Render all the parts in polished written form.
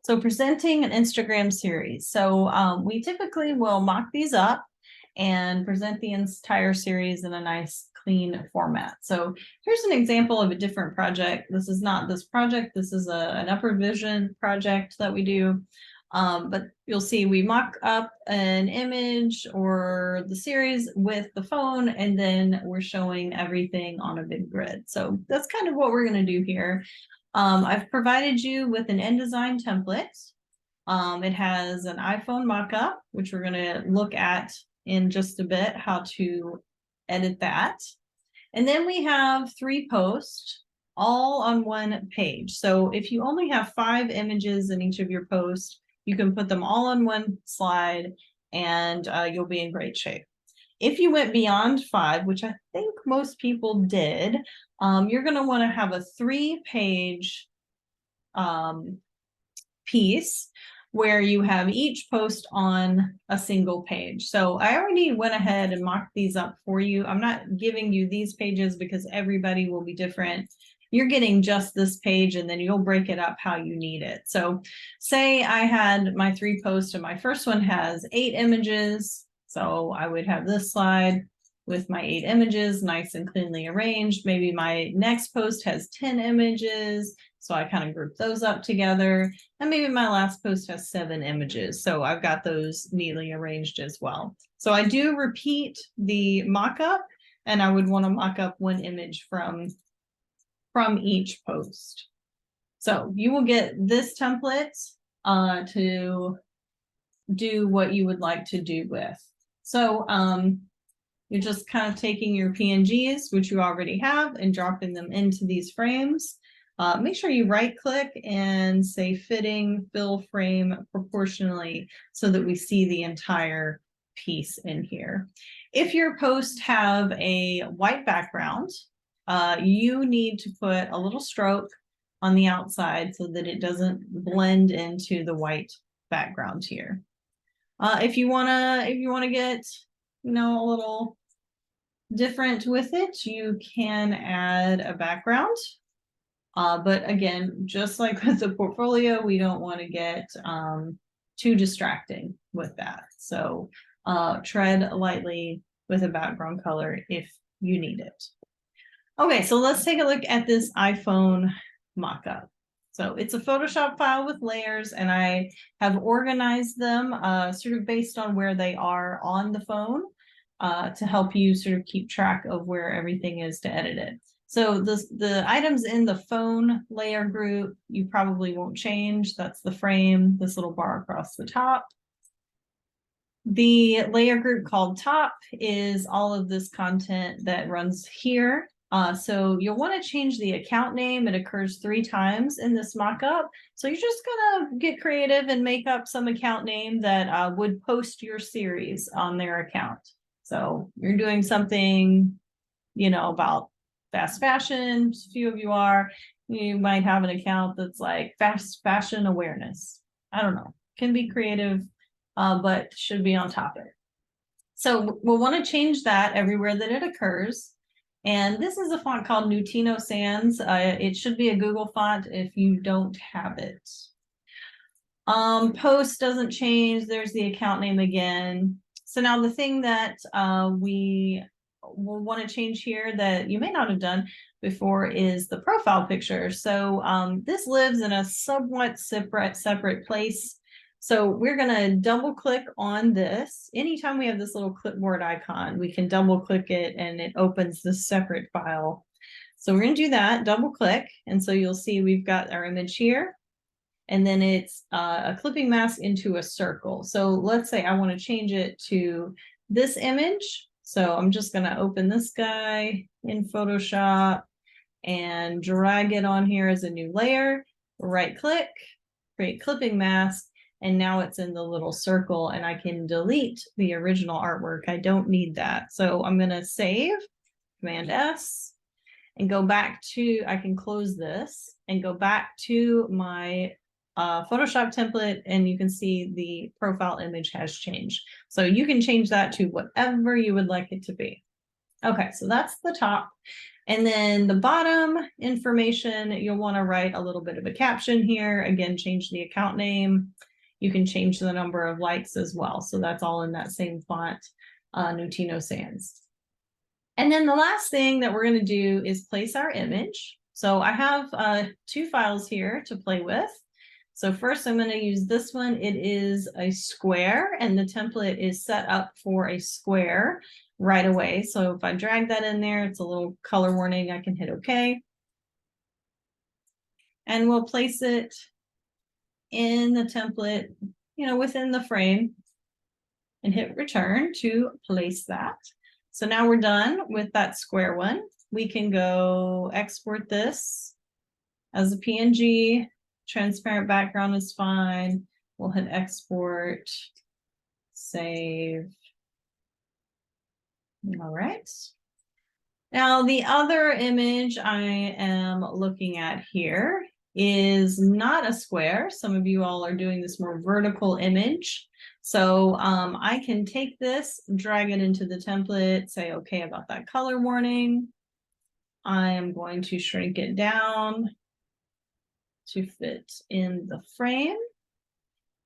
So presenting an Instagram series. So we typically will mock these up and present the entire series in a nice clean format. So here's an example of a different project. This is not this project. This is an upper vision project that we do. But you'll see we mock up an image or the series with the phone, and then we're showing everything on a big grid. So that's kind of what we're going to do here. I've provided you with an InDesign template. It has an iPhone mockup, which we're going to look at in just a bit, how to edit that. And then we have 3 posts all on one page. So if you only have 5 images in each of your posts, you can put them all on one slide and you'll be in great shape. If you went beyond 5, which I think most people did, you're going to want to have a 3-page piece where you have each post on a single page. So I already went ahead and mocked these up for you. I'm not giving you these pages because everybody will be different. You're getting just this page and then you'll break it up how you need it. So say I had my 3 posts and my first one has 8 images. So I would have this slide with my 8 images, nice and cleanly arranged. Maybe my next post has 10 images. So I kind of group those up together. And maybe my last post has 7 images. So I've got those neatly arranged as well. So I do repeat the mock-up, and I would want to mock up 1 image from each post. So you will get this template to do what you would like to do with. So you're just kind of taking your PNGs, which you already have, and dropping them into these frames. Make sure you right click and say fitting fill frame proportionally so that we see the entire piece in here. If your posts have a white background, you need to put a little stroke on the outside so that it doesn't blend into the white background here. If you wanna get, a little different with it, you can add a background. But again, just like with the portfolio, we don't want to get too distracting with that. So tread lightly with a background color if you need it. Okay, so let's take a look at this iPhone mockup. So it's a Photoshop file with layers, and I have organized them sort of based on where they are on the phone to help you sort of keep track of where everything is to edit it. So the items in the phone layer group, you probably won't change. That's the frame, this little bar across the top. The layer group called top is all of this content that runs here. So you'll want to change the account name. It occurs 3 times in this mockup. So you're just gonna get creative and make up some account name that would post your series on their account. So you're doing something, about fast fashion. A few of you are. You might have an account that's like fast fashion awareness. I don't know. Can be creative, but should be on topic. So we'll want to change that everywhere that it occurs. And this is a font called Nutino Sans. It should be a Google font if you don't have it. Post doesn't change. There's the account name again. So now the thing that we will want to change here that you may not have done before is the profile picture. So this lives in a somewhat separate place. So we're going to double click on this. Anytime we have this little clipboard icon, we can double click it and it opens this separate file. So we're going to do that, double click. And so you'll see we've got our image here. And then it's a clipping mask into a circle. So let's say I want to change it to this image. So I'm just going to open this guy in Photoshop and drag it on here as a new layer, right click, create clipping mask, and now it's in the little circle and I can delete the original artwork. I don't need that. So I'm going to save, Command S, and go back to, I can close this and go back to my Photoshop template, and you can see the profile image has changed. So you can change that to whatever you would like it to be. Okay, so that's the top. And then the bottom information, you'll want to write a little bit of a caption here. Again, change the account name. You can change the number of likes as well. So that's all in that same font, Nutino Sans. And then the last thing that we're going to do is place our image. So I have 2 files here to play with. So first I'm going to use this one. It is a square, and the template is set up for a square right away. So if I drag that in there, it's a little color warning. I can hit OK. And we'll place it in the template, within the frame, and hit return to place that. So now we're done with that square one. We can go export this as a PNG. Transparent background is fine. We'll hit export, save. All right. Now the other image I am looking at here is not a square. Some of you all are doing this more vertical image. So I can take this, drag it into the template, say okay about that color warning. I am going to shrink it down to fit in the frame.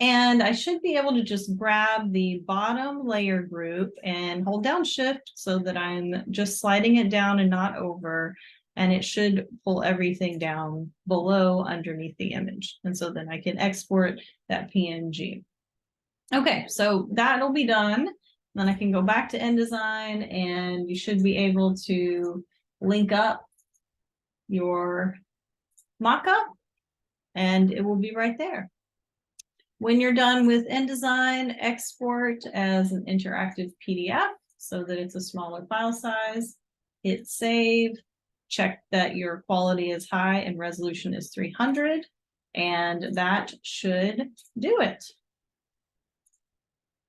And I should be able to just grab the bottom layer group and hold down Shift so that I'm just sliding it down and not over. And it should pull everything down below underneath the image. And so then I can export that PNG. Okay, so that'll be done. Then I can go back to InDesign, and you should be able to link up your mockup, and it will be right there. When you're done with InDesign, export as an interactive PDF so that it's a smaller file size. Hit save. Check that your quality is high and resolution is 300, and that should do it.